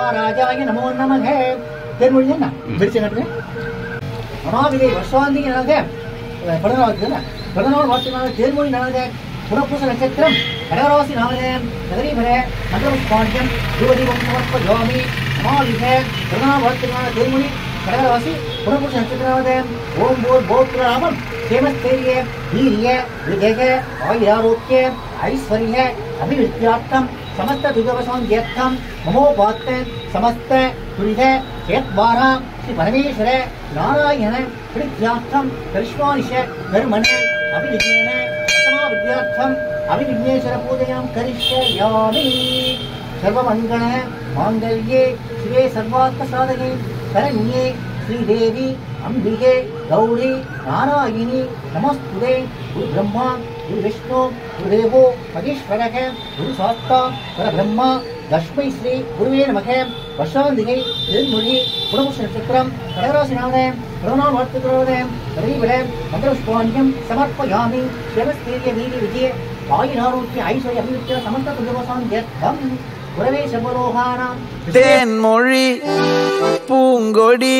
महाराजाय नमो नमः தேர்மொழி என்ன பிடிச்ச நட்டு அனாவிலே வருஷாந்திக்கு நடந்தே பதினாறு வருஷமாக தேர்மொழி நடந்தே புறப்பூச நட்சத்திரம் கடகராசி நாமதே நகரீபரே மந்திரபாண்டியம் யுவதீபம் சமர்ப்பயாமி அனாவிலே 14 வருஷமாக தேர்மொழி கடகராசி புறப்பூச நட்சத்திரமானதே ஓம் போர் போத்ராமம் क्षेमस्थैर्य वीर्य विजय आयुरारोग्य ऐश्वर्य अभिवृद्ध्यार्थम समस्त दुर्गवशान्त्यर्थम ममोपात्त समस्त दुरित क्षेत्रद्वारा श्री परमेश्वर नारायण प्रीत्यार्थम करिष्मानिश धर्मणे अभिविज्ञेन समाविद्यार्थम अभिविघ्नेश्वर पूजयां करिष्यामि सर्वमंगल मांगल्ये शिवे सर्वार्थ साधके शरण्ये श्रीदेवी अंबिके गौरी नारायणी नमस्तुते गुरु ब्रह्मा गुरु विष्णु गुरुदेवो महेश्वरः गुरु साक्षात् परब्रह्म तस्मै श्री गुरुवे नमः वर्षान्तिके திருமொழி புறப்பூச நட்சத்திரம் கடகராசி நாமதே 14 வருஷத்திலே நகரீபரே மந்திரபாண்டியம் சமர்ப்பயாமி क्षेमस्थैर्य वीर्य विजय आयुरारोग्य ऐश्वर्य अभिवृद्ध्या समस्त दुर्गवशान्त्यर्थम गुरवे सर्वलोकानां தேன்மொழி பூங்கொடி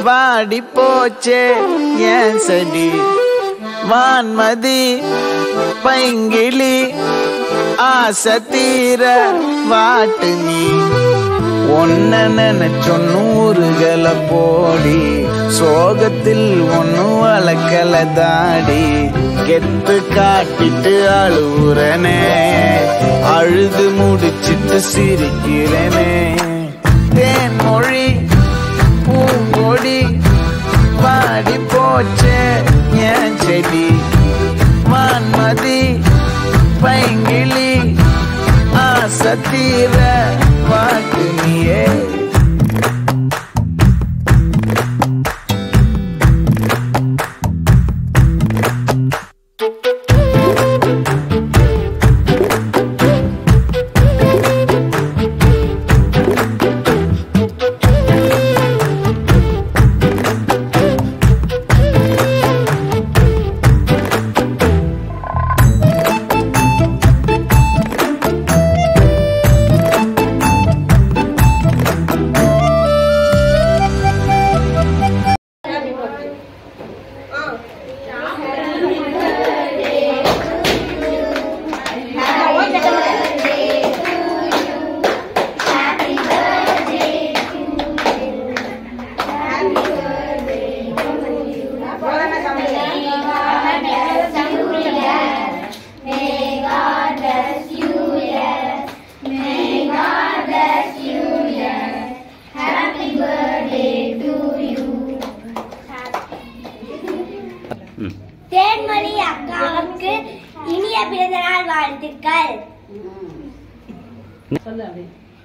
வாடி போச்சே ஏன் செடி வான்மதி பைங்கிளி ஆசை தீர வாட்டு நீ ஒன்ன நினைச்சொன்னூறுகளை போடி சோகத்தில் ஒன்னு வளர்க்கல தாடி கெத்து காட்டிட்டு அழுவுறனே அழுது முடிச்சிட்டு சிரிக்கிறனே தேன்மொழி பூங்கொடி வாடி போச்சே ஏன் செடி வான்மதி பைங்கிளி ஆசை தீர வாக்கு நீயே தேன்மொழி அக்காவுக்கு இனிய பிறந்தநாள் வாழ்த்துக்கள்.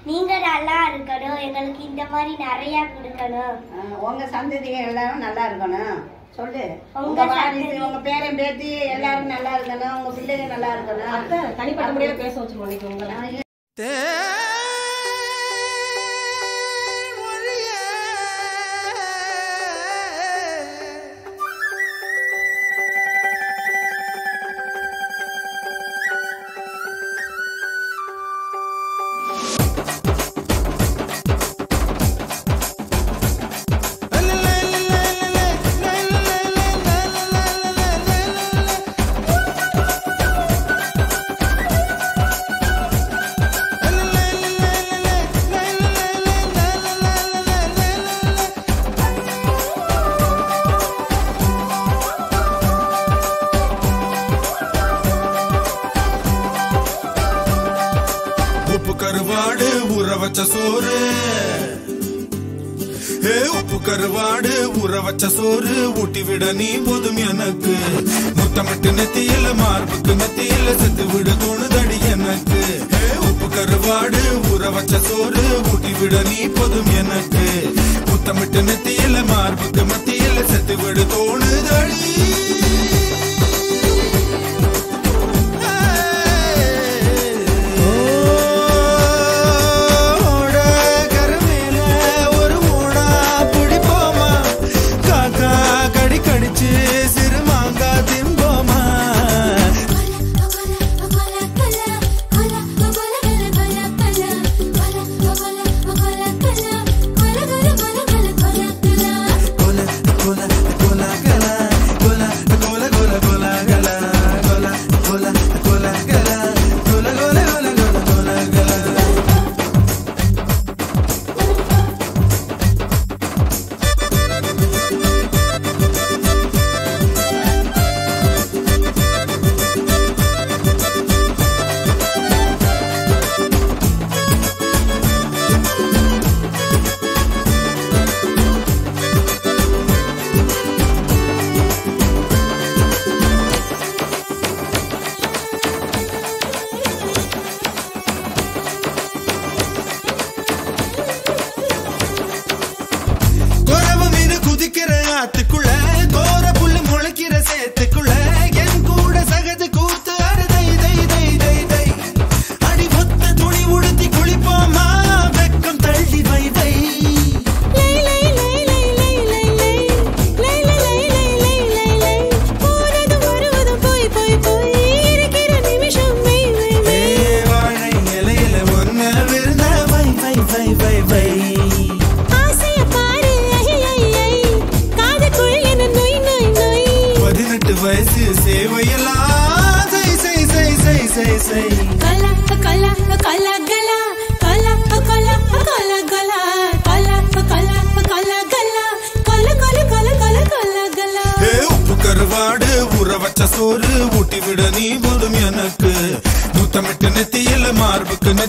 நீங்க நல்லா இருக்கணும், எங்களுக்கு இந்த மாதிரி நிறைய கொடுக்கணும். உங்க சந்ததிகள் எல்லாரும் நல்லா இருக்கணும். சொல்லு, உங்க வாரிசு, உங்க பேரன் பேத்தி எல்லாரும் நல்லா இருக்கணும், உங்க பிள்ளைங்க நல்லா இருக்கணும். தனிப்பட்ட முறையில பேச வச்சிருக்கோம். கருவாடு ஊற வச்ச சோறு, உப்பு கருவாடு ஊற வச்ச சோறு ஊட்டி விட நீ போதும் எனக்கு. முத்தமிட்டு நெத்தியில மார்புக்கு நெத்தியில செத்து விட தோணுதடி எனக்கு. உப்பு கருவாடு ஊற வச்ச சோறு ஊட்டி விட நீ போதும் எனக்கு. முத்தமிட்டு நெத்தியில மார்புக்கு மத்தியில செத்து விட தோணுதடி.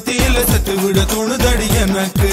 மத்தியில செத்து விட தோணுதடி எனக்கு.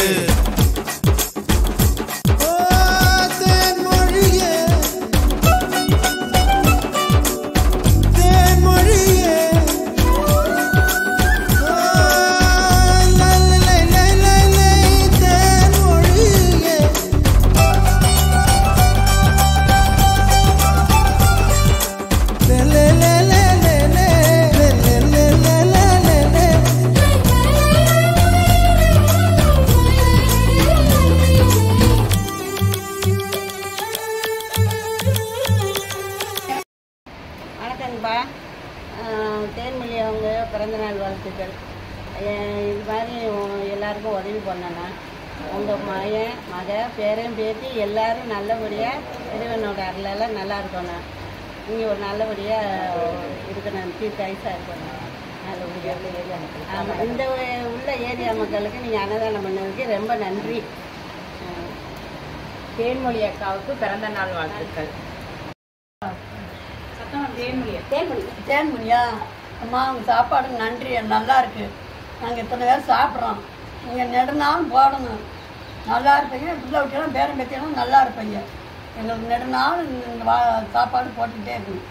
வணக்கங்கப்பா. தேன்மொழி அவங்க பிறந்தநாள் வாழ்த்துக்கள். இது மாதிரி எல்லாருக்கும் உதவி பண்ணேன்னா உங்கள் மக பேரையும் பேத்தி எல்லாரும் நல்லபடியாக இறைவனோட அருளால் நல்லா இருக்கணும். நீங்கள் ஒரு நல்லபடியாக இருக்கணும், தீர்க்காயுசாக இருக்கணும். நல்லபடியாக ஆமாம். இந்த உள்ள ஏரியா மக்களுக்கு நீங்கள் அன்னதானம் பண்ணதுக்கு ரொம்ப நன்றி. தேன்மொழி அக்காவுக்கு பிறந்த நாள் வாழ்த்துக்கள். தேன்மொழியா அம்மா, அவங்க சாப்பாடு நன்றி, நல்லா இருக்கு. நாங்கள் இத்தனை பேர் சாப்பிட்றோம். நீங்கள் நெடுநாளும் போடணும், நல்லா இருப்பீங்க. பிள்ளை விட்டெல்லாம் பேரம் பேத்தியெல்லாம் நல்லா இருப்பீங்க. எங்களுக்கு நெடுநாள் இந்த சாப்பாடு போட்டுக்கிட்டே இருக்கணும்.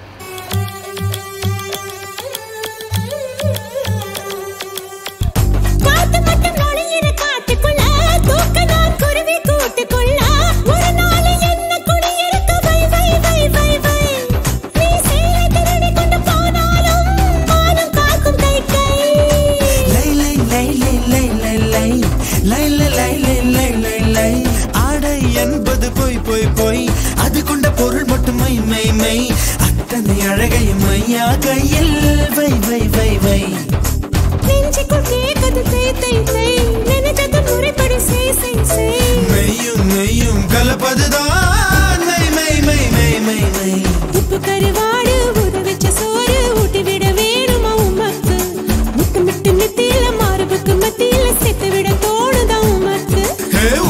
ஆடை என்பது போய் போய் போய் அது கொண்ட பொருள் மட்டும் மை மை மை. அத்தனை அழகை மையா கையில் வை வை வை வை. மெய்யும் மெய்யும் கலப்பதுதான் மை மை மை மை மை மை. உப்பு கருவாடு ஊற வச்ச சோறு ஊட்டி விட வேணுமா உமக்கு? முட்டமிட்டு நெத்தியில மார்புக்கு மத்தியில செத்து விட தோணுதான் உமக்கு.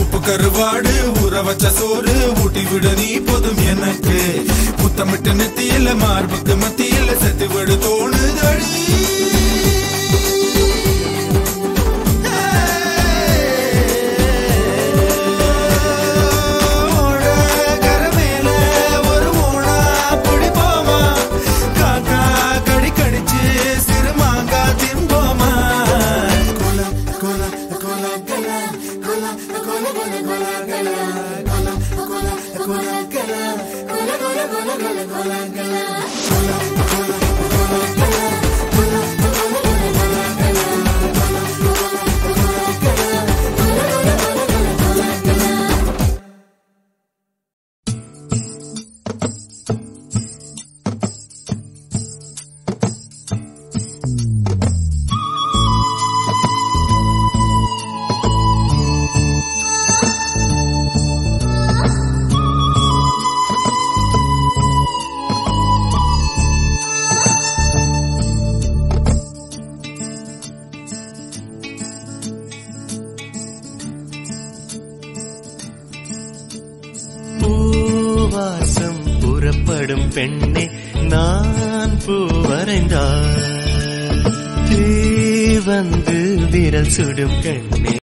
உப்பு கருவாடு ஊற வச்ச சோறு ஊட்டி விட நீ போதும் எனக்கு. முத்தமிட்டு நெத்தியில மார்புக்கு மத்தியில செத்து விட தோணுதடி. பூவாசம் புறப்படும் பெண்ணே நான் பூ வரைந்தார். தீ வந்து விரல் சுடும் கண்ணே